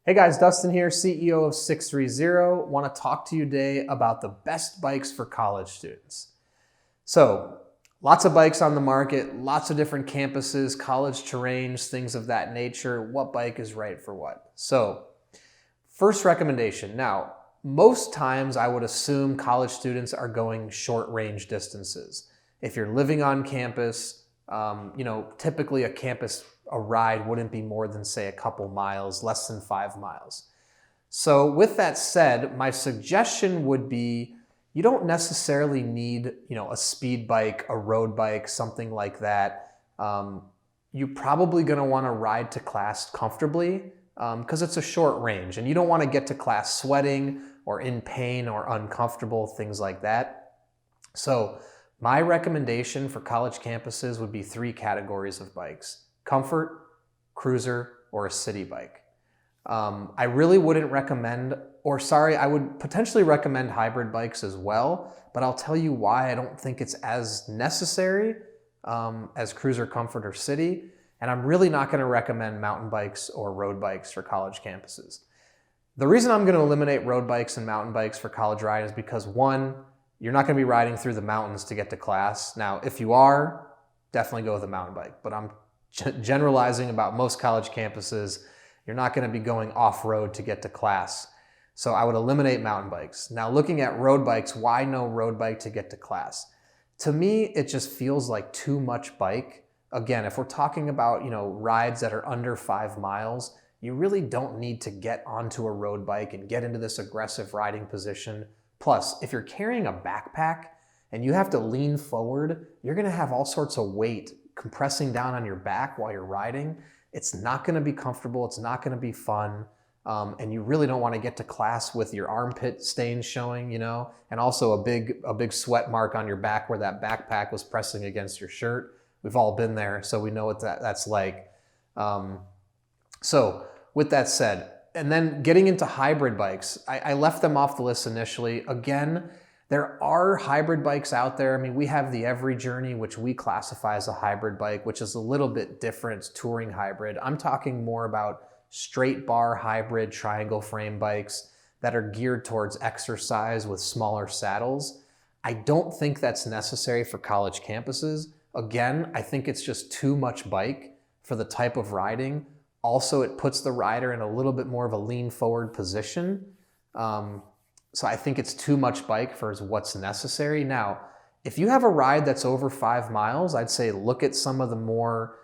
Hey guys, Dustin here, CEO of Sixthreezero. Want to talk to you today about the best bikes for college students. So, lots of bikes on the market, lots of different campuses, college terrains, things of that nature. What bike is right for what? So, first recommendation. Now, most times I would assume college students are going short range distances. If you're living on campus, typically a ride wouldn't be more than, say, a couple miles, less than 5 miles. So with that said, my suggestion would be you don't necessarily need, a speed bike, a road bike, something like that. You're probably going to want to ride to class comfortably because it's a short range and you don't want to get to class sweating or in pain or uncomfortable, things like that. So my recommendation for college campuses would be 3 categories of bikes: comfort, cruiser, or a city bike. I really wouldn't recommend, I would potentially recommend hybrid bikes as well, but I'll tell you why I don't think it's as necessary as cruiser, comfort, or city. And I'm really not going to recommend mountain bikes or road bikes for college campuses. The reason I'm going to eliminate road bikes and mountain bikes for college riding is because, one, you're not going to be riding through the mountains to get to class. Now, if you are, definitely go with a mountain bike, but I'm generalizing about most college campuses. You're not going to be going off-road to get to class. So I would eliminate mountain bikes. Now, looking at road bikes, why no road bike to get to class? To me, it just feels like too much bike. Again, if we're talking about, rides that are under 5 miles, you really don't need to get onto a road bike and get into this aggressive riding position. Plus, if you're carrying a backpack and you have to lean forward, you're going to have all sorts of weight compressing down on your back while you're riding. It's not going to be comfortable. It's not going to be fun. And you really don't want to get to class with your armpit stains showing, and also a big sweat mark on your back where that backpack was pressing against your shirt. We've all been there, so we know what that's like. So with that said, and then getting into hybrid bikes, I left them off the list initially. Again, there are hybrid bikes out there. I mean, we have the Every Journey, which we classify as a hybrid bike, which is a little bit different. It's touring hybrid. I'm talking more about straight bar hybrid triangle frame bikes that are geared towards exercise with smaller saddles. I don't think that's necessary for college campuses. Again, I think it's just too much bike for the type of riding. Also, it puts the rider in a little bit more of a lean forward position. So I think it's too much bike for what's necessary. Now, if you have a ride that's over 5 miles, I'd say look at some of the more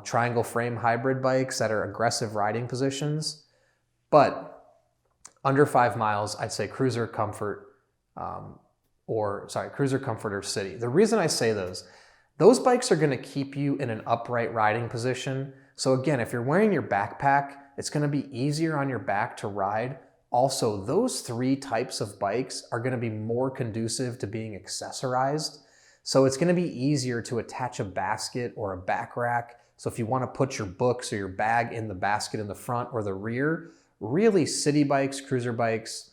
triangle frame hybrid bikes that are aggressive riding positions. But under 5 miles, I'd say cruiser, comfort, cruiser, comfort, or city. The reason I say those bikes are going to keep you in an upright riding position. So again, if you're wearing your backpack, it's going to be easier on your back to ride. Also, those 3 types of bikes are going to be more conducive to being accessorized. So it's going to be easier to attach a basket or a back rack. So if you want to put your books or your bag in the basket in the front or the rear, really city bikes, cruiser bikes,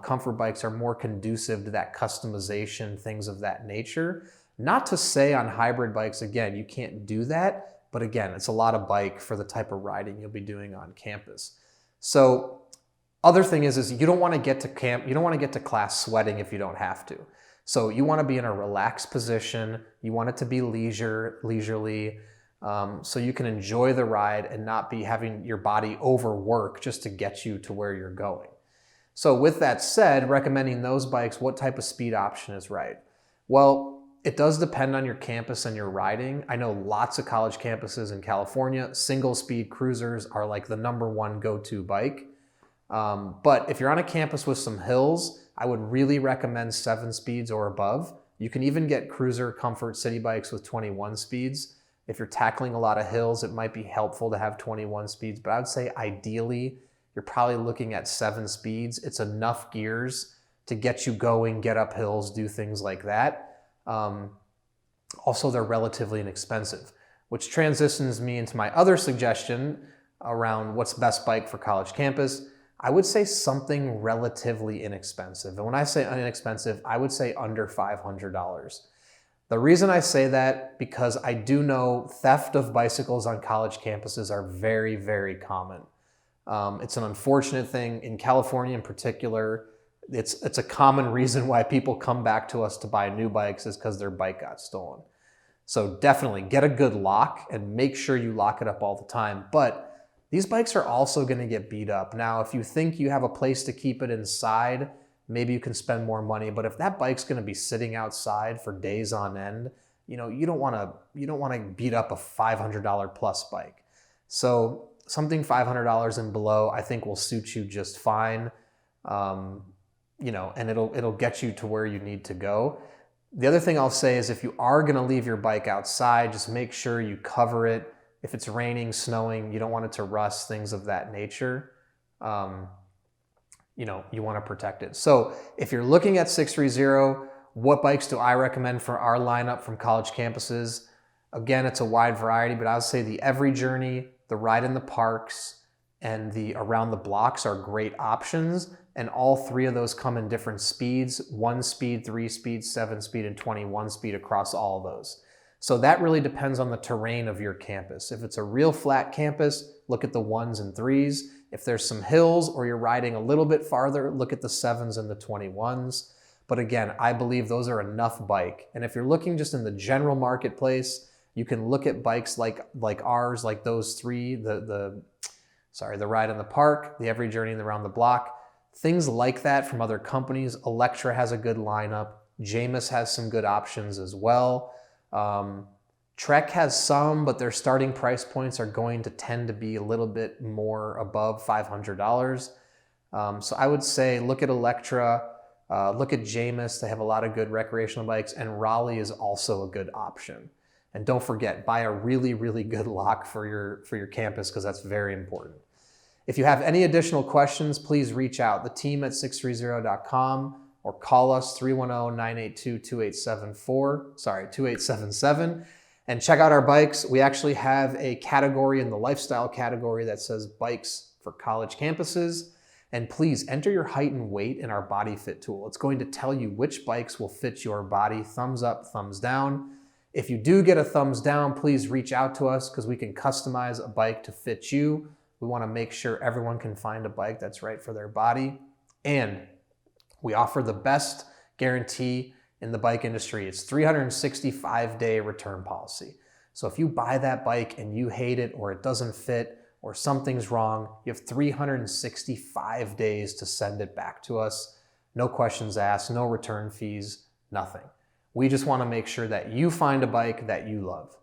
comfort bikes are more conducive to that customization, things of that nature. Not to say on hybrid bikes, again, you can't do that. But again, it's a lot of bike for the type of riding you'll be doing on campus. So other thing is you don't want to get to camp, you don't want to get to class sweating if you don't have to. So you want to be in a relaxed position. You want it to be leisurely, so you can enjoy the ride and not be having your body overwork just to get you to where you're going. So with that said, recommending those bikes, what type of speed option is right? Well, it does depend on your campus and your riding. I know lots of college campuses in California, single speed cruisers are like the #1 go-to bike. But if you're on a campus with some hills, I would really recommend 7 speeds or above. You can even get cruiser, comfort, city bikes with 21 speeds. If you're tackling a lot of hills, it might be helpful to have 21 speeds, but I would say ideally, you're probably looking at 7 speeds. It's enough gears to get you going, get up hills, do things like that. Also, they're relatively inexpensive, which transitions me into my other suggestion around what's best bike for college campus. I would say something relatively inexpensive. And when I say inexpensive, I would say under $500. The reason I say that, because I do know theft of bicycles on college campuses are very, very common. It's an unfortunate thing in California in particular. It's a common reason why people come back to us to buy new bikes is because their bike got stolen. So definitely get a good lock and make sure you lock it up all the time. But these bikes are also going to get beat up. Now, if you think you have a place to keep it inside, maybe you can spend more money. But if that bike's going to be sitting outside for days on end, you don't want to beat up a $500 plus bike. So something $500 and below, I think will suit you just fine. And it'll get you to where you need to go. The other thing I'll say is if you are going to leave your bike outside, just make sure you cover it. If it's raining, snowing, you don't want it to rust, things of that nature. You want to protect it. So if you're looking at Sixthreezero, what bikes do I recommend for our lineup from college campuses? Again, it's a wide variety, but I would say the Every Journey, the Ride in the Parks, and the Around the Blocks are great options. And all three of those come in different speeds: 1 speed, 3 speed, 7 speed, and 21 speed across all of those. So that really depends on the terrain of your campus. If it's a real flat campus, look at the 1s and 3s. If there's some hills or you're riding a little bit farther, look at the 7s and the 21s. But again, I believe those are enough bike. And if you're looking just in the general marketplace, you can look at bikes like ours, like those three, the Ride in the Park, the Every Journey, and the Around the Block. Things like that from other companies. Electra has a good lineup. Jamis has some good options as well. Trek has some, but their starting price points are going to tend to be a little bit more above $500. So I would say look at Electra, look at Jamis. They have a lot of good recreational bikes, and Raleigh is also a good option. And don't forget, buy a really, really good lock for your campus, because that's very important. If you have any additional questions, please reach out. The team at sixthreezero.com or call us 310-982-2877, and check out our bikes. We actually have a category in the lifestyle category that says bikes for college campuses. And please enter your height and weight in our body fit tool. It's going to tell you which bikes will fit your body. Thumbs up, thumbs down. If you do get a thumbs down, please reach out to us, because we can customize a bike to fit you. We want to make sure everyone can find a bike that's right for their body. And we offer the best guarantee in the bike industry. It's 365-day return policy. So if you buy that bike and you hate it, or it doesn't fit, or something's wrong, you have 365 days to send it back to us. No questions asked, no return fees, nothing. We just want to make sure that you find a bike that you love.